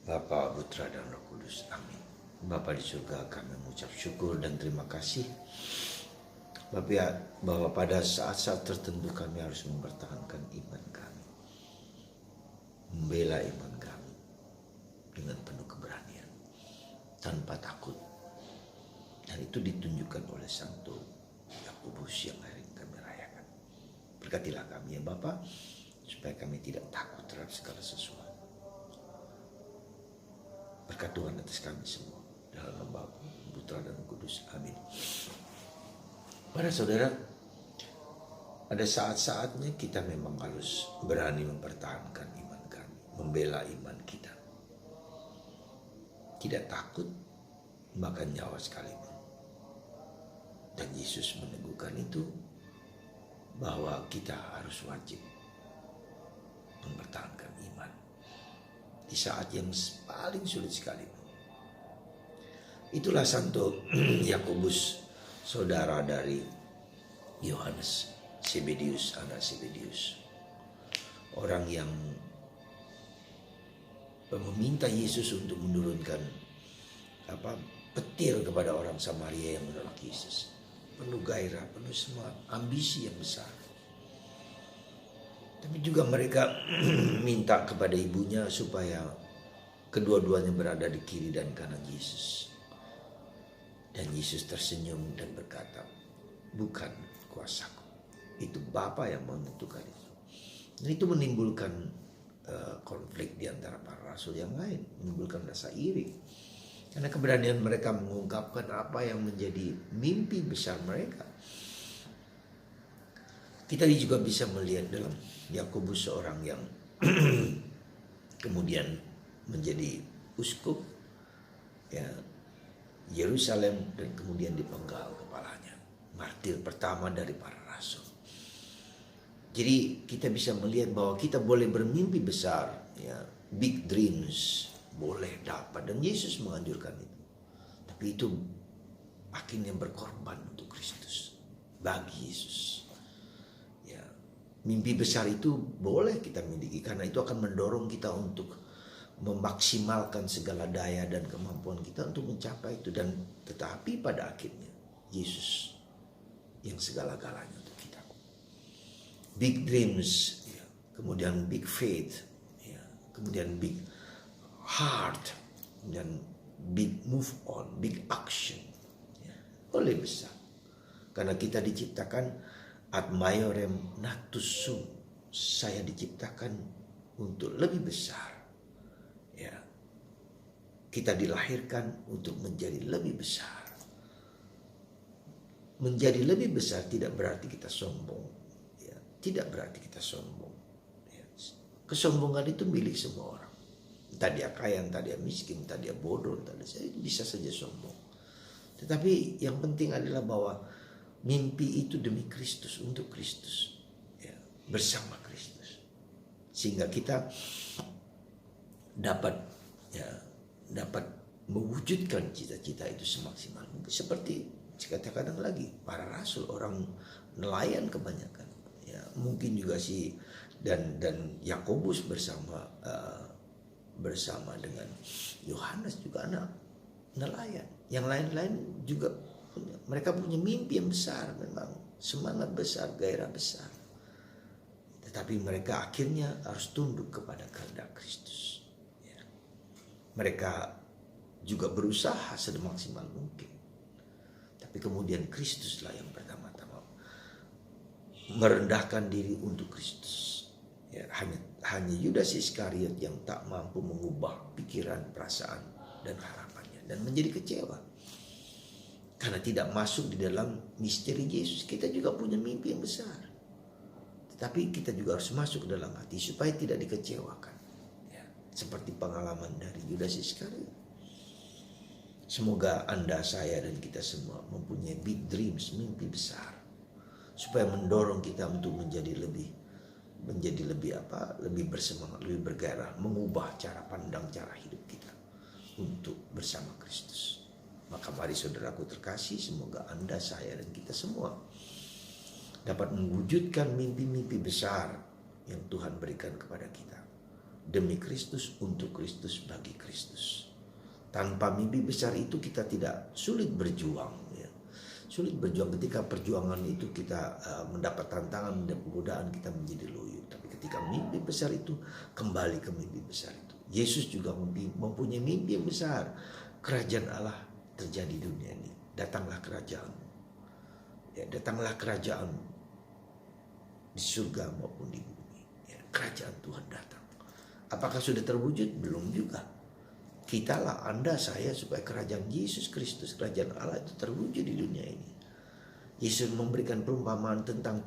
Bapa, Putra, dan Roh Kudus. Amin. Bapa di surga, kami mengucap syukur dan terima kasih Bapak, bahwa pada saat-saat tertentu kami harus mempertahankan iman kami, membela iman kami dengan penuh keberanian, tanpa takut. Dan itu ditunjukkan oleh Santo Yakobus yang hari ini kami rayakan. Berkatilah kami ya Bapa, supaya kami tidak takut terhadap segala sesuatu. Berkat Tuhan atas kami semua, dalam nama Bapa, Putra, dan Kudus. Amin. Para saudara, ada saat-saatnya kita memang harus berani mempertahankan iman kami, membela iman kita. Tidak takut, bahkan nyawa sekalipun. Dan Yesus meneguhkan itu, bahwa kita harus wajib mempertahankan iman di saat yang paling sulit sekalipun. Itulah Santo Yakobus, saudara dari Yohanes, Zebedius, anak Zebedius. Orang yang meminta Yesus untuk menurunkan petir kepada orang Samaria yang menolak Yesus. Penuh gairah, penuh semua ambisi yang besar. Tapi juga mereka minta kepada ibunya supaya kedua-duanya berada di kiri dan kanan Yesus. Dan Yesus tersenyum dan berkata, bukan kuasaku, itu Bapa yang menentukan itu. Dan itu menimbulkan konflik di antara para rasul yang lain, menimbulkan rasa iri. Karena keberanian mereka mengungkapkan apa yang menjadi mimpi besar mereka. Kita juga bisa melihat dalam Yakobus seorang yang kemudian menjadi uskup ya Yerusalem dan kemudian dipenggal kepalanya. Martir pertama dari para rasul. Jadi kita bisa melihat bahwa kita boleh bermimpi besar, ya, big dreams boleh dapat, dan Yesus menganjurkan itu. Tapi itu akhirnya berkorban untuk Kristus, bagi Yesus. Ya, mimpi besar itu boleh kita miliki karena itu akan mendorong kita untuk memaksimalkan segala daya dan kemampuan kita untuk mencapai itu. Dan tetapi pada akhirnya Yesus yang segala-galanya untuk kita. Big dreams, ya, kemudian big faith, ya, kemudian big heart, dan big move on, big action, ya, boleh besar. Karena kita diciptakan ad maiorem natus sum, saya diciptakan untuk lebih besar. Ya, kita dilahirkan untuk menjadi lebih besar. Menjadi lebih besar tidak berarti kita sombong, ya, tidak berarti kita sombong. Ya. Kesombongan itu milik semua orang. Entah dia kaya, entah dia miskin, entah dia bodoh, entah dia bisa saja sombong. Tetapi yang penting adalah bahwa mimpi itu demi Kristus, untuk Kristus, ya, bersama Kristus, sehingga kita dapat mewujudkan cita-cita itu semaksimal mungkin. Seperti kadang lagi para rasul, orang nelayan kebanyakan, ya, mungkin juga dan Yakobus bersama dengan Yohanes juga anak nelayan. Yang lain-lain juga mereka punya mimpi yang besar, memang semangat besar, gairah besar. Tetapi mereka akhirnya harus tunduk kepada kehendak Kristus. Ya. Mereka juga berusaha semaksimal mungkin. Tapi kemudian Kristuslah yang pertama-tama merendahkan diri untuk Kristus. Ya, hanya Yudas Iskariot yang tak mampu mengubah pikiran, perasaan, dan harapannya, dan menjadi kecewa karena tidak masuk di dalam misteri Yesus. Kita juga punya mimpi yang besar, tetapi kita juga harus masuk ke dalam hati supaya tidak dikecewakan, ya, seperti pengalaman dari Yudas Iskariot. Semoga Anda, saya, dan kita semua mempunyai big dreams, mimpi besar, supaya mendorong kita untuk menjadi lebih bersemangat, lebih bergairah, mengubah cara pandang, cara hidup kita untuk bersama Kristus. Maka mari saudaraku terkasih, semoga Anda, saya, dan kita semua dapat mewujudkan mimpi-mimpi besar yang Tuhan berikan kepada kita. demi Kristus, untuk Kristus, bagi Kristus. Tanpa mimpi besar itu kita tidak sulit berjuang. Ya. Sulit berjuang ketika perjuangan itu kita mendapat tantangan, mendapat godaan, kita menjadi loyo. Tapi ketika mimpi besar itu, kembali ke mimpi besar itu. Yesus juga mempunyai mimpi yang besar. Kerajaan Allah terjadi di dunia ini. Datanglah kerajaan. Ya, datanglah kerajaan di surga maupun di bumi. Ya, kerajaan Tuhan datang. Apakah sudah terwujud? Belum juga. Kitalah, Anda, saya, supaya kerajaan Yesus Kristus, kerajaan Allah itu terwujud di dunia ini. Yesus memberikan perumpamaan tentang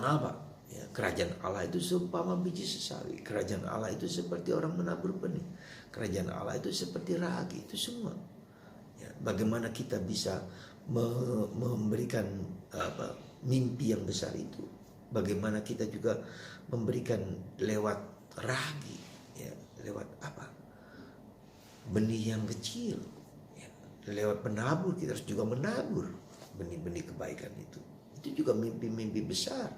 apa? Ya, kerajaan Allah itu seumpama biji sesawi. Kerajaan Allah itu seperti orang menabur benih. Kerajaan Allah itu seperti ragi. Itu semua. Ya, bagaimana kita bisa memberikan mimpi yang besar itu? Bagaimana kita juga memberikan lewat ragi, ya, lewat apa? Benih yang kecil. Ya, lewat penabur kita harus juga menabur benih-benih kebaikan itu. Itu juga mimpi-mimpi besar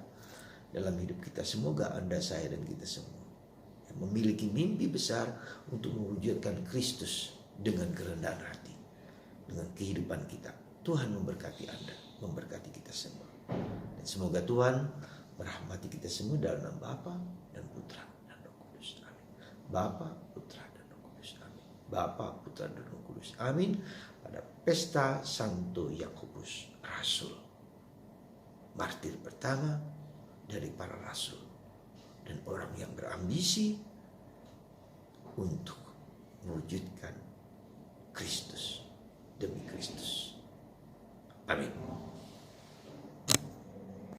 dalam hidup kita. Semoga Anda, saya, dan kita semua memiliki mimpi besar untuk mewujudkan Kristus dengan kerendahan hati, dengan kehidupan kita. Tuhan memberkati Anda, memberkati kita semua. Dan semoga Tuhan merahmati kita semua dalam nama Bapa dan Putra dan Roh Kudus. Amin. Bapa, Putra, dan Roh Kudus. Amin. Bapa, Putra, dan Roh Kudus. Amin. Pada pesta Santo Yakobus Rasul, martir pertama dari para rasul dan orang yang berambisi untuk mewujudkan Kristus demi Kristus. Amin.